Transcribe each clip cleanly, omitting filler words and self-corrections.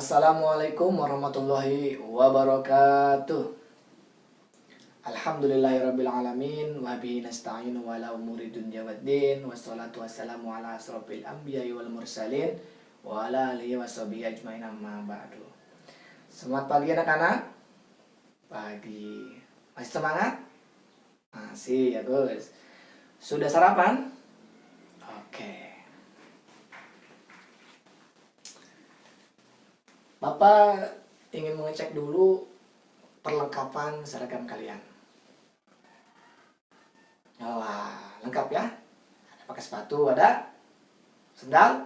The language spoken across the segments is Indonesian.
Assalamualaikum warahmatullahi wabarakatuh. Alhamdulillahirrabbilalamin. Wa bihi nasta'inu ala umuri dunya waddin. Wassalatu wassalamu ala asrofil anbiya'i wal mursalin wa ala alihi washabihi ajmain, amma ba'du. Selamat pagi anak-anak. Pagi. Masih semangat? Masih ya Gus. Sudah sarapan? Oke. Bapak ingin mengecek dulu perlengkapan seragam kalian. Wah, lengkap ya. Ada pakai sepatu, ada sendal.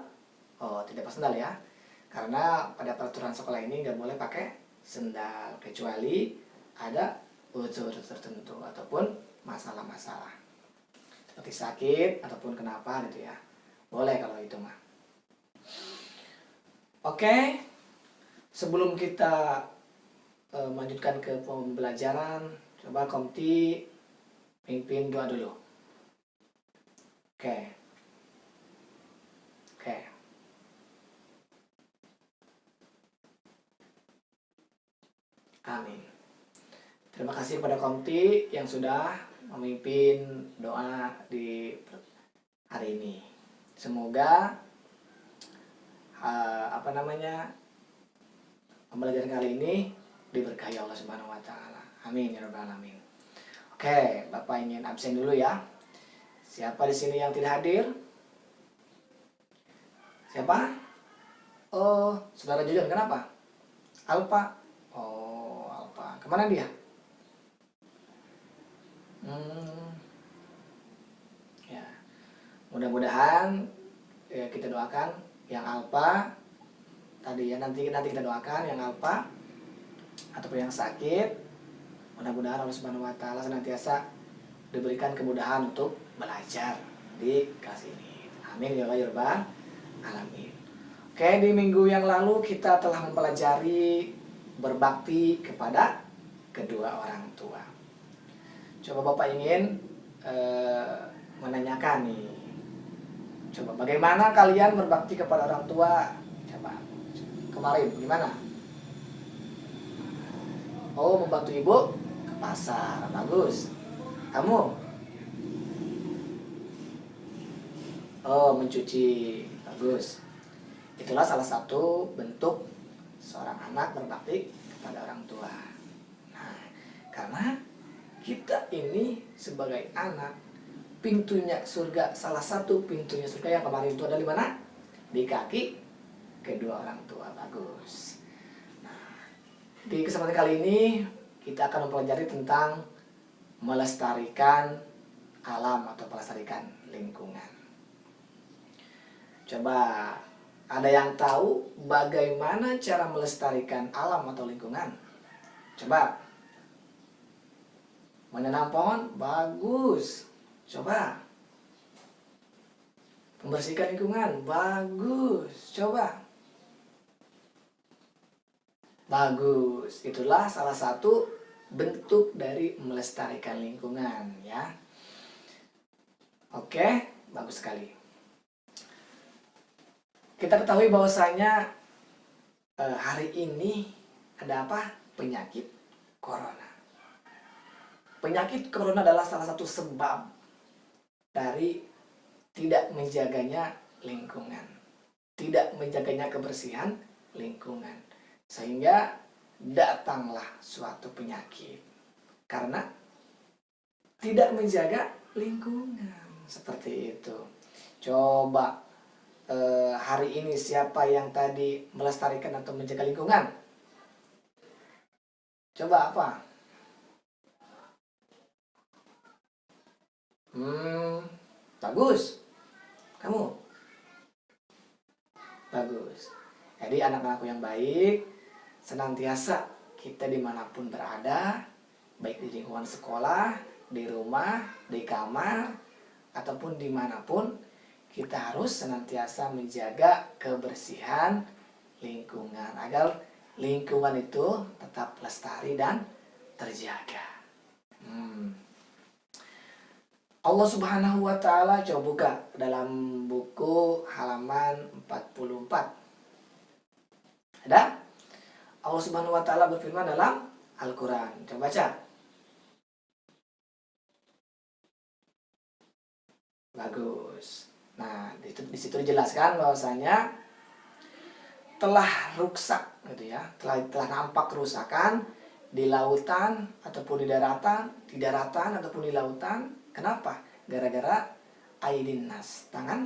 Oh, tidak pakai sendal ya. Karena pada peraturan sekolah ini nggak boleh pakai sendal kecuali ada unsur tertentu ataupun masalah-masalah seperti sakit ataupun kenapa gitu ya. Boleh kalau itu mah. Oke. Sebelum kita melanjutkan ke pembelajaran, coba Komti pimpin doa dulu. Oke. Amin. Terima kasih kepada Komti yang sudah memimpin doa di hari ini. Semoga pembelajaran kali ini diberkahi Allah Subhanahu wa taala. Amin ya rabbal alamin. Oke, Bapak ingin absen dulu ya. Siapa di sini yang tidak hadir? Siapa? Oh, Saudara Jojon, kenapa? Alpa. Oh, Alpa. Kemana dia? Ya. Mudah-mudahan ya, kita doakan yang Alpa tadi ya, nanti kita doakan yang Alpa ataupun yang sakit, mudah-mudahan Allah Subhanahu wa taala senantiasa diberikan kemudahan untuk belajar di kelas ini. Amin ya rabbal alamin. Oke, di minggu yang lalu kita telah mempelajari berbakti kepada kedua orang tua. Coba Bapak ingin menanyakan nih. Coba bagaimana kalian berbakti kepada orang tua? Coba. Kemarin gimana? Oh, membantu ibu ke pasar. Bagus. Kamu? Oh, mencuci. Bagus. Itulah salah satu bentuk seorang anak berbakti kepada orang tua. Nah, karena kita ini sebagai anak, pintunya surga, salah satu pintunya surga yang kemarin itu ada di mana? Di kaki kedua orang tua. Bagus. Nah, di kesempatan kali ini kita akan mempelajari tentang melestarikan alam atau melestarikan lingkungan. Coba, ada yang tahu bagaimana cara melestarikan alam atau lingkungan? Coba. Menanam pohon? Bagus. Coba. Membersihkan lingkungan? Bagus. Coba. Bagus. Itulah salah satu bentuk dari melestarikan lingkungan ya. Oke, bagus sekali. Kita ketahui bahwasanya hari ini ada apa? Penyakit corona. Penyakit corona adalah salah satu sebab dari tidak menjaganya lingkungan, tidak menjaganya kebersihan lingkungan, sehingga datanglah suatu penyakit karena tidak menjaga lingkungan. Seperti itu. Coba hari ini siapa yang tadi melestarikan atau menjaga lingkungan? Coba apa? Bagus. Kamu? Bagus. Jadi anak-anakku yang baik, senantiasa kita dimanapun berada, baik di lingkungan sekolah, di rumah, di kamar, ataupun dimanapun, kita harus senantiasa menjaga kebersihan lingkungan agar lingkungan itu tetap lestari dan terjaga. Allah Subhanahu wa taala, coba buka dalam buku halaman 44. Ada? Allah Subhanahu wa taala berfirman dalam Al-Qur'an. Coba baca. Bagus. Nah, di situ dijelaskan bahwasanya telah rusak gitu ya. Telah nampak kerusakan di lautan ataupun di daratan ataupun di lautan. Kenapa? Gara-gara aidin nas, tangan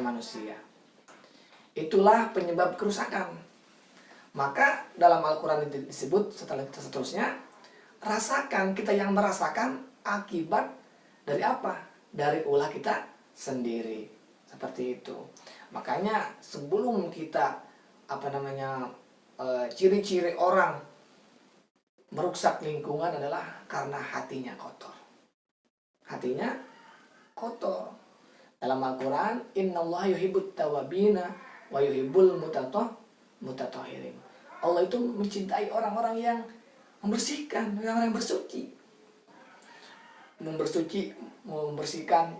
manusia. Itulah penyebab kerusakan. Maka dalam Al-Quran disebut seterusnya, rasakan, kita yang merasakan akibat dari apa? Dari ulah kita sendiri. Seperti itu. Makanya sebelum kita ciri-ciri orang merusak lingkungan adalah karena hatinya kotor. Hatinya kotor. Dalam Al-Quran, innallaha yuhibbut tawabina wa yuhibbul mutatahhirin. Allah itu mencintai orang-orang yang membersihkan, orang-orang yang bersuci. Membersihkan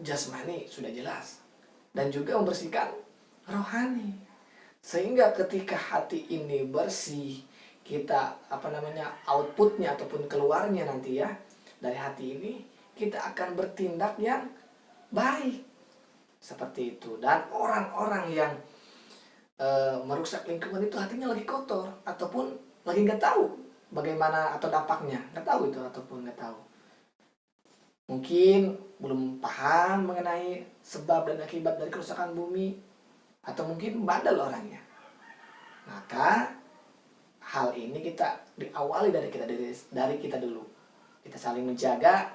jasmani sudah jelas, dan juga membersihkan rohani. Sehingga ketika hati ini bersih, kita outputnya ataupun keluarnya nanti ya dari hati ini, kita akan bertindak yang baik. Seperti itu. Dan orang-orang yang merusak lingkungan itu hatinya lagi kotor ataupun lagi nggak tahu bagaimana atau dampaknya, nggak tahu itu ataupun nggak tahu, mungkin belum paham mengenai sebab dan akibat dari kerusakan bumi, atau mungkin bandel orangnya. Maka hal ini kita diawali dari kita dulu. Kita saling menjaga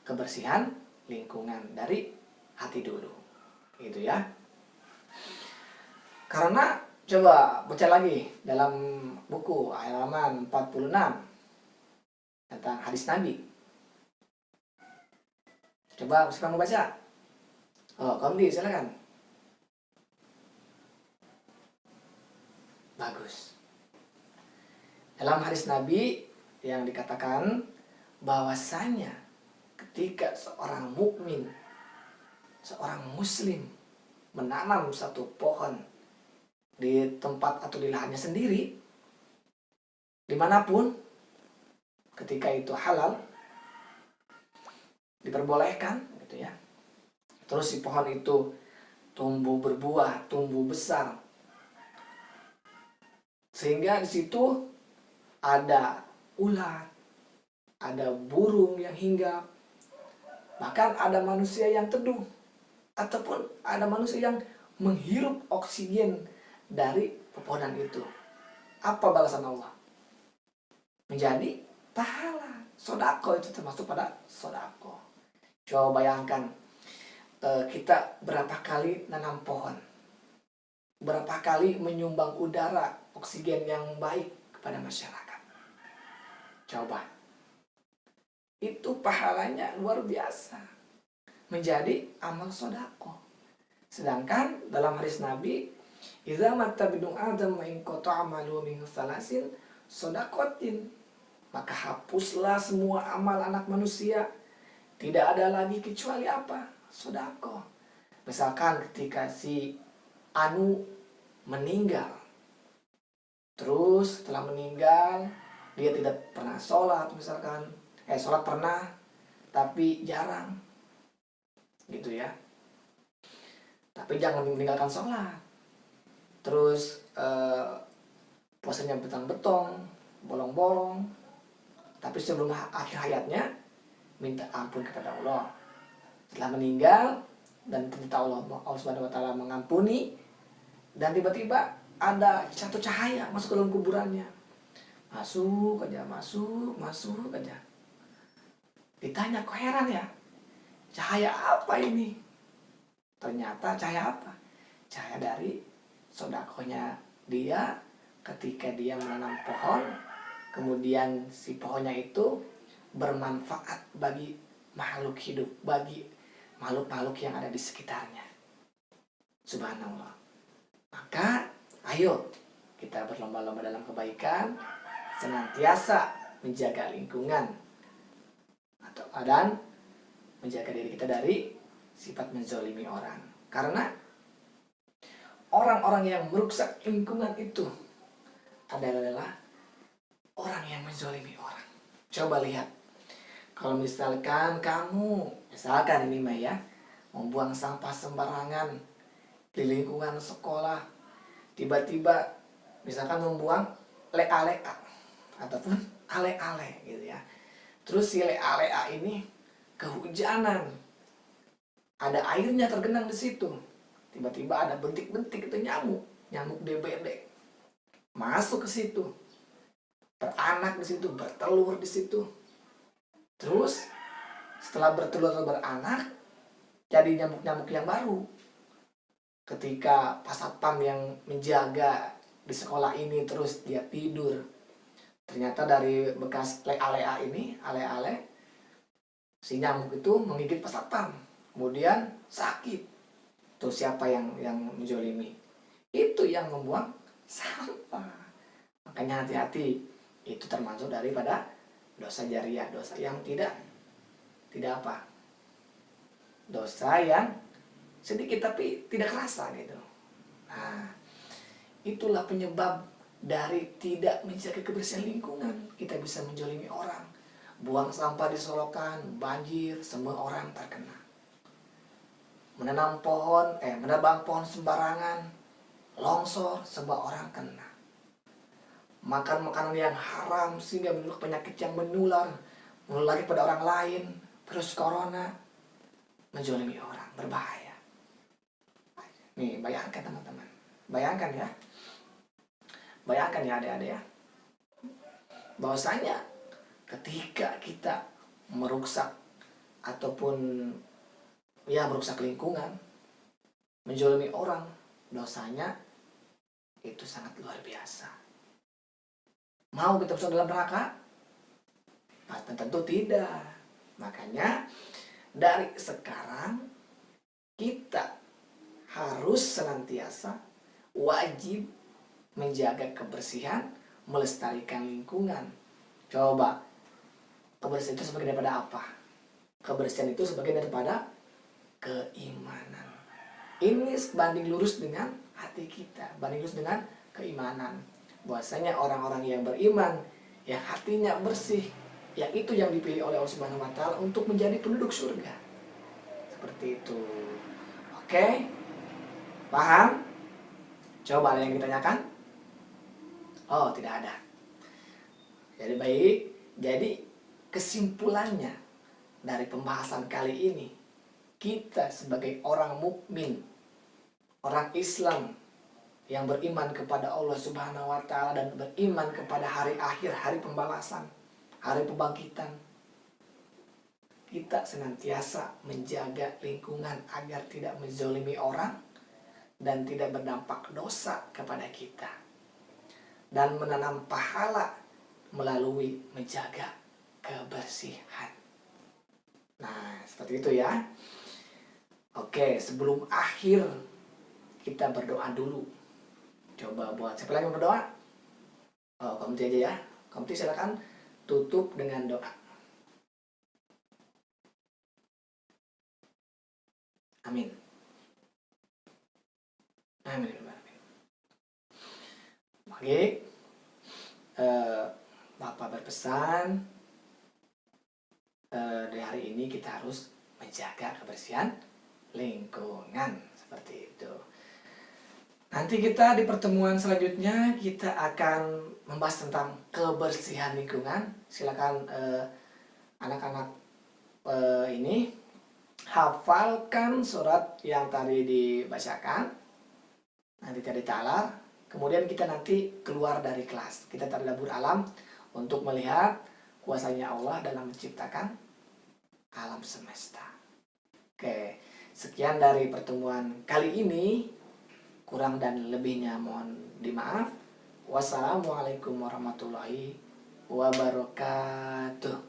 kebersihan lingkungan dari hati dulu, gitu ya. Karena coba baca lagi dalam buku halaman 46 tentang hadis Nabi. Coba kamu baca. Kamu silakan. Bagus. Dalam hadis Nabi yang dikatakan bahwasanya ketika seorang mukmin, seorang muslim menanam satu pohon di tempat atau di lahannya sendiri, dimanapun, ketika itu halal, diperbolehkan gitu ya. Terus si pohon itu tumbuh berbuah, tumbuh besar, sehingga di situ ada ulat, ada burung yang hinggap, bahkan ada manusia yang teduh, ataupun ada manusia yang menghirup oksigen dari pepohonan itu. Apa balasan Allah? Menjadi pahala. Sodako itu termasuk pada sodako. Coba bayangkan, kita berapa kali nanam pohon, berapa kali menyumbang udara, oksigen yang baik kepada masyarakat. Coba. Itu pahalanya luar biasa. Menjadi amal sodako. Sedangkan dalam hadis Nabi, idza matta bidung adam wa in qata'a amalu min salasin sodakotin, maka hapuslah semua amal anak manusia, tidak ada lagi kecuali apa? Sodako. Misalkan ketika si Anu meninggal, terus setelah meninggal dia tidak pernah sholat, misalkan sholat pernah tapi jarang gitu ya, tapi jangan meninggalkan sholat. Terus puasanya betang-betong, bolong-bolong, tapi sebelum akhir hayatnya minta ampun kepada Allah. Setelah meninggal dan ternyata Allah Subhanahu wa taala mengampuni, dan tiba-tiba ada satu cahaya masuk ke dalam kuburannya. Masuk aja. Ditanya, kok heran ya? Cahaya apa ini? Ternyata cahaya apa? Cahaya dari sodakonya dia ketika dia menanam pohon, kemudian si pohonnya itu bermanfaat bagi makhluk hidup, bagi makhluk-makhluk yang ada di sekitarnya. Subhanallah. Maka ayo kita berlomba-lomba dalam kebaikan, senantiasa menjaga lingkungan dan menjaga diri kita dari sifat menzolimi orang. Karena orang-orang yang merusak lingkungan itu adalah orang yang menzalimi orang. Coba lihat, kalau misalkan kamu, misalkan ini Maya, ya, membuang sampah sembarangan di lingkungan sekolah, tiba-tiba misalkan membuang lea-lea ataupun ale-ale gitu ya. Terus si lea-lea ini kehujanan, ada airnya tergenang di situ. Tiba-tiba ada bentik-bentik itu nyamuk DBD masuk ke situ, beranak di situ, bertelur di situ. Terus setelah bertelur atau beranak, jadi nyamuk-nyamuk yang baru. Ketika Pak Satpam yang menjaga di sekolah ini terus dia tidur, ternyata dari bekas lea-lea ini, ale-ale, si nyamuk itu menggigit Pak Satpam, kemudian sakit. Tuh siapa yang menjolimi? Itu yang membuang sampah. Makanya hati-hati, itu termasuk daripada dosa jariah, dosa yang tidak apa, dosa yang sedikit tapi tidak kerasa gitu. Nah, itulah penyebab dari tidak menjaga kebersihan lingkungan. Kita bisa menjolimi orang. Buang sampah di solokan, banjir, semua orang terkena. Menebang pohon sembarangan, longsor, semua orang kena. Makan makanan yang haram sehingga menimbulkan penyakit yang menular lagi pada orang lain, terus corona, menjolimi orang, berbahaya. Nih, bayangkan teman-teman, bayangkan ya adik-adik ya, bahwasanya ketika kita merusak ataupun ya merusak lingkungan, menjolimi orang, dosanya itu sangat luar biasa. Mau kita masuk dalam neraka? Pasti tentu tidak. Makanya dari sekarang kita harus senantiasa wajib menjaga kebersihan, melestarikan lingkungan. Coba, kebersihan itu sebagai daripada apa? Kebersihan itu sebagai daripada keimanan. Ini banding lurus dengan hati kita, banding lurus dengan keimanan. Bahwasanya orang-orang yang beriman, yang hatinya bersih, yang itu yang dipilih oleh Allah Subhanahu wa taala untuk menjadi penduduk surga. Seperti itu. Oke? Paham? Coba ada yang ditanyakan? Oh, tidak ada. Jadi baik. Jadi kesimpulannya dari pembahasan kali ini, kita sebagai orang mukmin, orang Islam yang beriman kepada Allah Subhanahu wa taala dan beriman kepada hari akhir, hari pembalasan, hari pembangkitan, kita senantiasa menjaga lingkungan agar tidak menzalimi orang dan tidak berdampak dosa kepada kita, dan menanam pahala melalui menjaga kebersihan. Nah, seperti itu ya. Oke, sebelum akhir kita berdoa dulu. Coba buat siapa lagi yang berdoa? Oh, komti aja ya. Komti silakan tutup dengan doa. Amin. Amin. Oke. Bapak berpesan di hari ini kita harus menjaga kebersihan lingkungan, seperti itu. Nanti kita di pertemuan selanjutnya kita akan membahas tentang kebersihan lingkungan. Silakan anak-anak ini hafalkan surat yang tadi dibacakan. Nanti tadi ta'ala. Kemudian kita nanti keluar dari kelas. Kita tadabbur alam untuk melihat kuasanya Allah dalam menciptakan alam semesta. Oke, sekian dari pertemuan kali ini. Kurang dan lebihnya mohon dimaaf. Wassalamualaikum warahmatullahi wabarakatuh.